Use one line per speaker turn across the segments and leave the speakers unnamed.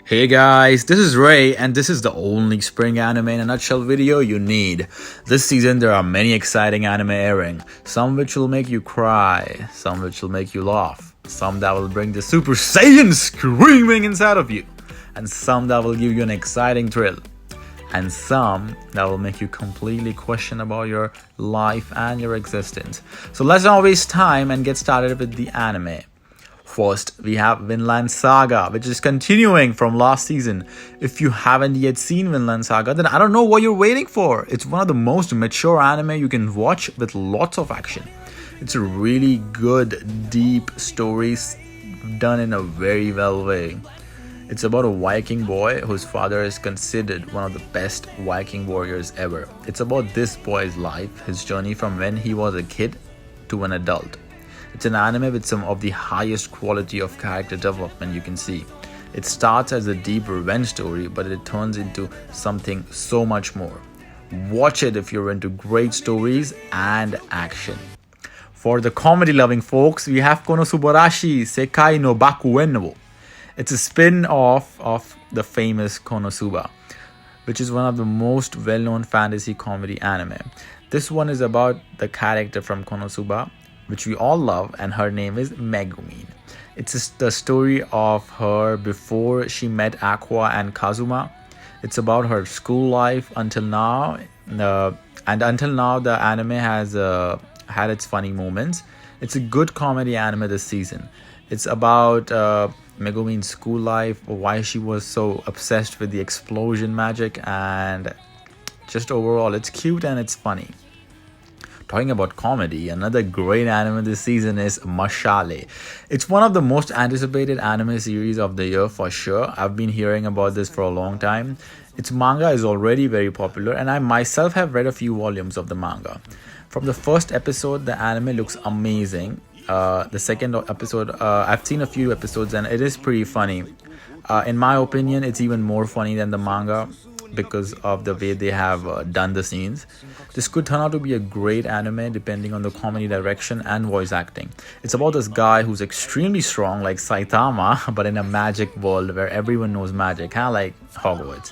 Hey guys, this is Ray and this is the only spring anime in a nutshell video you need. This season there are many exciting anime airing, some which will make you cry, some which will make you laugh, some that will bring the Super Saiyan screaming inside of you, and some that will give you an exciting thrill, and some that will make you completely question about your life and your existence. So let's not waste time and get started with the anime. First, we have Winland Saga, which is continuing from last season. If you haven't yet seen Winland Saga, then I don't know what you're waiting for. It's one of the most mature anime you can watch with lots of action. It's a really good, deep story done in a very well way. It's about a Viking boy whose father is considered one of the best Viking warriors ever. It's about this boy's life, his journey from when he was a kid to an adult. It's an anime with some of the highest quality of character development you can see. It starts as a deep revenge story, but it turns into something so much more. Watch it if you're into great stories and action. For the comedy-loving folks, we have Konosubarashi Sekai no Bakuno. It's a spin-off of the famous Konosuba, which is one of the most well-known fantasy comedy anime. This one is about the character from Konosuba, which we all love, and her name is Megumin. It's the story of her before she met Aqua and Kazuma. It's about her school life until now, and until now the anime has had its funny moments. It's a good comedy anime this season. It's about Megumin's school life, why she was so obsessed with the explosion magic, and just overall it's cute and it's funny. Talking about comedy, another great anime this season is Mashle. It's one of the most anticipated anime series of the year for sure. I've been hearing about this for a long time. Its manga is already very popular, and I myself have read a few volumes of the manga. From the first episode, the anime looks amazing. The second episode, I've seen a few episodes and it is pretty funny. In my opinion, it's even more funny than the manga because of the way they have done the scenes. This could turn out to be a great anime depending on the comedy direction and voice acting. It's about this guy who's extremely strong like Saitama, but in a magic world where everyone knows magic, kind of like Hogwarts.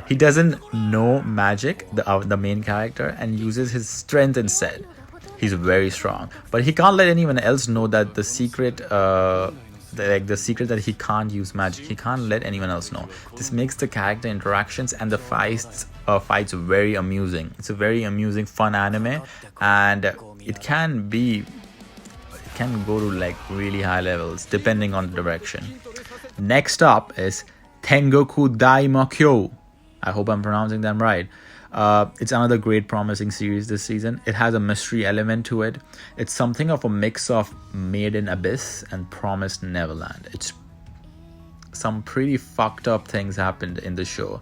He doesn't know magic, the main character, and uses his strength instead. He's very strong, but he can't let anyone else know that the secret that he can't use magic. He can't let anyone else know. This makes the character interactions and the fights very amusing. It's a very amusing, fun anime, and it can go to like really high levels depending on the direction. Next up is Tengoku Daimokyo. I hope I'm pronouncing them right. It's another great promising series this season. It has a mystery element to it. It's something of a mix of Made in Abyss and Promised Neverland. It's some pretty fucked up things happened in the show.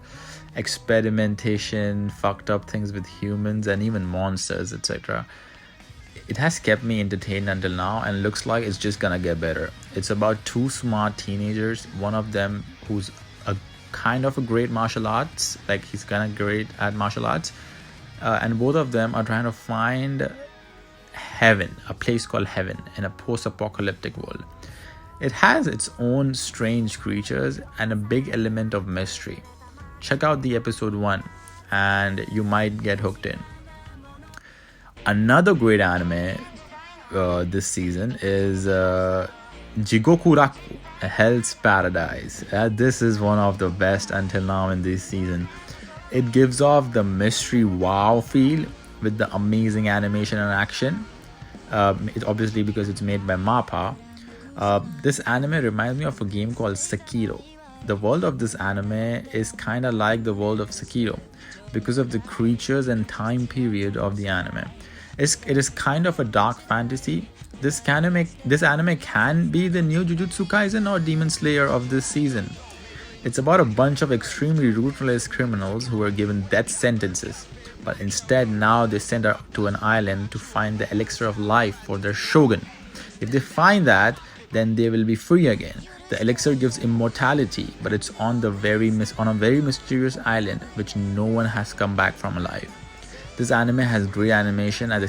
Experimentation, fucked up things with humans and even monsters, etc. It has kept me entertained until now and looks like it's just gonna get better. It's about two smart teenagers, one of them who's a kind of a great martial arts, like he's kind of great at martial arts, and both of them are trying to find heaven, a place called heaven in a post-apocalyptic world. It has its own strange creatures and a big element of mystery. Check out the episode 1 and you might get hooked in. Another great anime this season is Jigokuraku, Hell's Paradise. This is one of the best until now in this season. It gives off the mystery wow feel with the amazing animation and action. It obviously because it's made by MAPPA. This anime reminds me of a game called Sekiro. The world of this anime is kind of like the world of Sekiro because of the creatures and time period of the anime. It is kind of a dark fantasy. This anime can be the new Jujutsu Kaisen or Demon Slayer of this season. It's about a bunch of extremely ruthless criminals who are given death sentences, but instead now they're sent out to an island to find the elixir of life for their shogun. If they find that, then they will be free again. The elixir gives immortality, but it's on a very mysterious island which no one has come back from alive. This anime has great animation as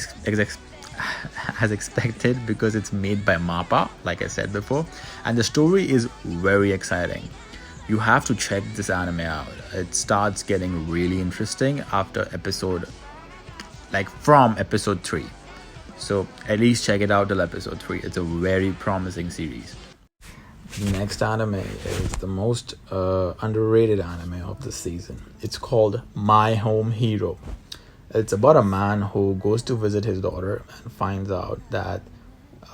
expected because it's made by MAPPA, like I said before, and the story is very exciting. You have to check this anime out. It starts getting really interesting after from episode 3. So at least check it out till episode 3. It's a very promising series. The next anime is the most underrated anime of the season. It's called My Home Hero. It's about a man who goes to visit his daughter and finds out that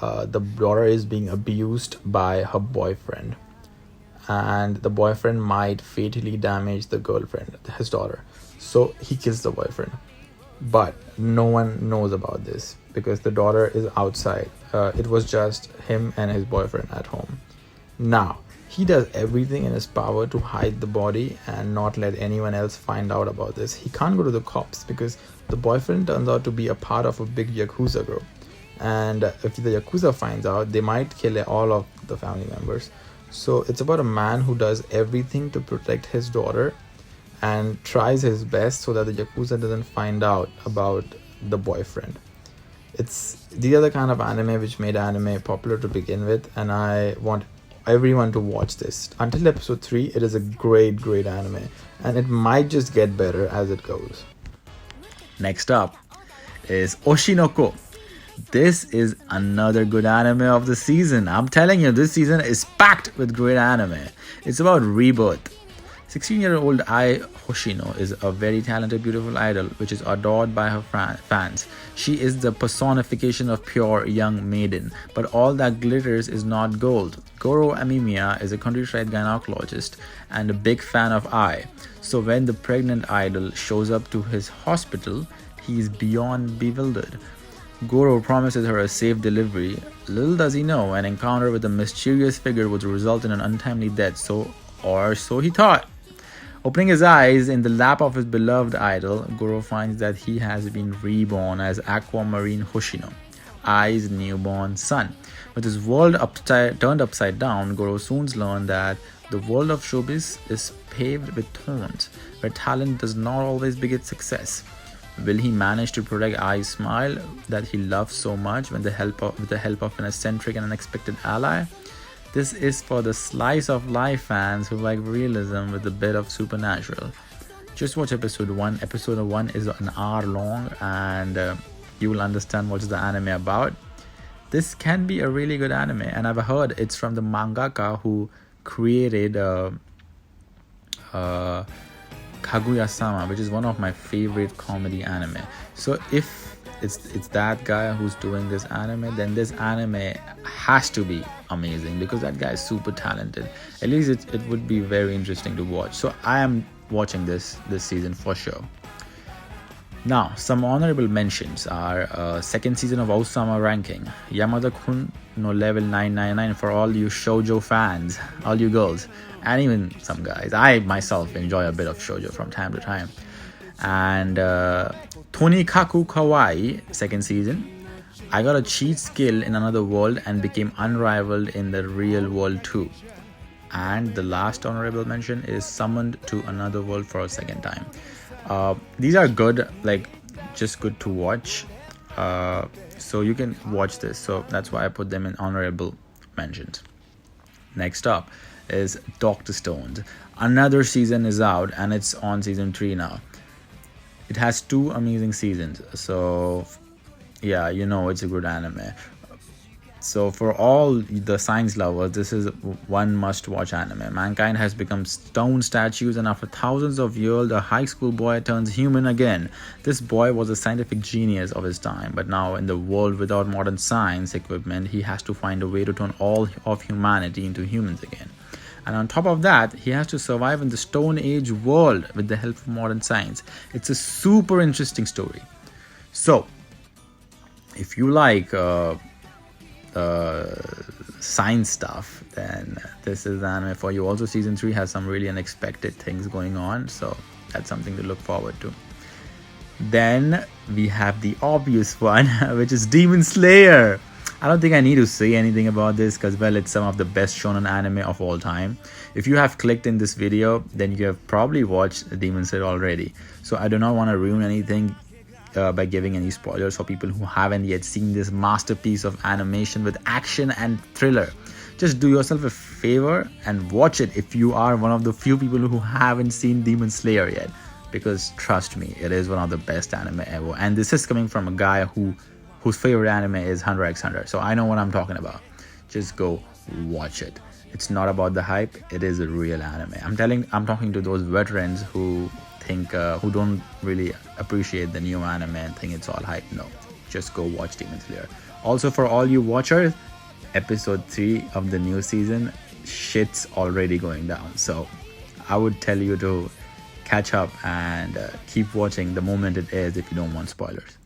the daughter is being abused by her boyfriend, and the boyfriend might fatally damage the girlfriend, his daughter. So he kills the boyfriend, but no one knows about this because the daughter is outside. It was just him and his boyfriend at home. Now he does everything in his power to hide the body and not let anyone else find out about this. He can't go to the cops because the boyfriend turns out to be a part of a big Yakuza group, and if the Yakuza finds out, they might kill all of the family members. So it's about a man who does everything to protect his daughter and tries his best so that the Yakuza doesn't find out about the boyfriend. These are the kind of anime which made anime popular to begin with, and I want everyone to watch this. Until episode 3, it is a great anime, and it might just get better as it goes. Next up is Oshinoko. This is another good anime of the season. I'm telling you, this season is packed with great anime. It's about rebirth. 16-year-old Ai Hoshino is a very talented, beautiful idol which is adored by her fans. She is the personification of pure young maiden, but all that glitters is not gold. Goro Amemiya is a countryside gynecologist and a big fan of Ai. So when the pregnant idol shows up to his hospital, he is beyond bewildered. Goro promises her a safe delivery. Little does he know, an encounter with a mysterious figure would result in an untimely death, so he thought. Opening his eyes in the lap of his beloved idol, Goro finds that he has been reborn as Aquamarine Hoshino, Ai's newborn son. With his world turned upside down, Goro soon learns that the world of showbiz is paved with thorns, where talent does not always beget success. Will he manage to protect Ai's smile that he loves so much with the help of an eccentric and unexpected ally? This is for the slice of life fans who like realism with a bit of supernatural. Just watch episode 1. Episode 1 is an hour long, and you will understand what's the anime about. This can be a really good anime, and I've heard it's from the mangaka who created Kaguya-sama, which is one of my favorite comedy anime. So if it's that guy who's doing this anime, then this anime has to be amazing because that guy is super talented. At least it would be very interesting to watch. So I am watching this season for sure. Now, some honorable mentions are second season of Osama Ranking, Yamada-kun no level 999 for all you shoujo fans, all you girls, and even some guys. I myself enjoy a bit of shoujo from time to time. And Tonikaku Kawaii, second season. I got a cheat skill in another world and became unrivaled in the real world too. And the last honorable mention is Summoned to Another World for a second time. These are good, just good to watch. So you can watch this. So that's why I put them in honorable mentions. Next up is Dr. Stones. Another season is out and it's on season 3 now. It has 2 amazing seasons. So yeah, it's a good anime. So for all the science lovers, this is one must-watch anime. Mankind has become stone statues, and after thousands of years, a high school boy turns human again. This boy was a scientific genius of his time, but now in the world without modern science equipment, he has to find a way to turn all of humanity into humans again. And on top of that, he has to survive in the Stone Age world with the help of modern science. It's a super interesting story. So, if you like science stuff, then this is the anime for you. Also, season 3 has some really unexpected things going on, so that's something to look forward to. Then we have the obvious one, which is Demon Slayer. I don't think I need to say anything about this because, well, it's some of the best shonen anime of all time. If you have clicked in this video, then you have probably watched Demon Slayer already. So I do not want to ruin anything by giving any spoilers for people who haven't yet seen this masterpiece of animation with action and thriller. Just do yourself a favor and watch it if you are one of the few people who haven't seen Demon Slayer yet, because trust me, it is one of the best anime ever. And this is coming from a guy whose favorite anime is Hunter x Hunter, so I know what I'm talking about. Just go watch it. It's not about the hype, it is a real anime. I'm talking to those veterans who think who don't really appreciate the new anime and think it's all hype. No, just go watch Demon Slayer. Also, for all you watchers, episode 3 of the new season, shit's already going down, so I would tell you to catch up and keep watching the moment it airs if you don't want spoilers.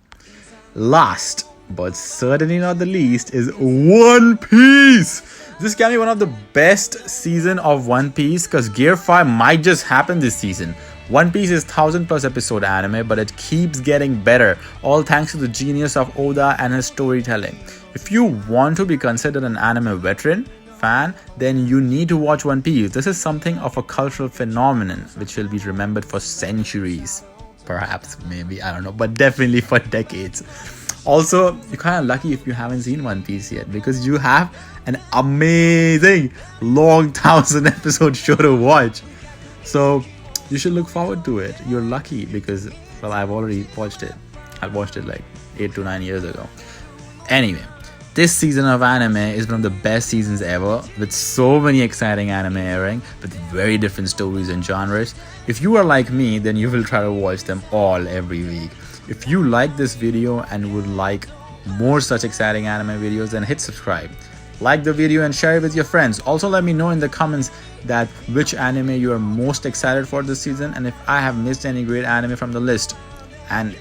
Last but certainly not the least is One Piece. This can be one of the best season of One Piece because Gear 5 might just happen this season. One Piece is 1000+ episode anime, but it keeps getting better, all thanks to the genius of Oda and his storytelling. If you want to be considered an anime veteran fan, then you need to watch One Piece. This is something of a cultural phenomenon which will be remembered for centuries. Perhaps, maybe, I don't know, but definitely for decades. Also, you're kind of lucky if you haven't seen One Piece yet, because you have an amazing long 1000 episode show to watch. So you should look forward to it. You're lucky because, well, I've already watched it. I watched it like 8 to 9 years ago. Anyway, this season of anime is one of the best seasons ever, with so many exciting anime airing with very different stories and genres. If you are like me, then you will try to watch them all every week. If you like this video and would like more such exciting anime videos, then hit subscribe. Like the video and share it with your friends. Also, let me know in the comments that which anime you are most excited for this season, and if I have missed any great anime from the list, and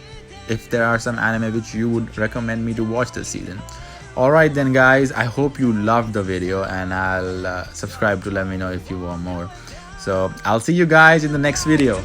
if there are some anime which you would recommend me to watch this season. Alright then guys, I hope you loved the video, and I'll subscribe to let me know if you want more. So I'll see you guys in the next video.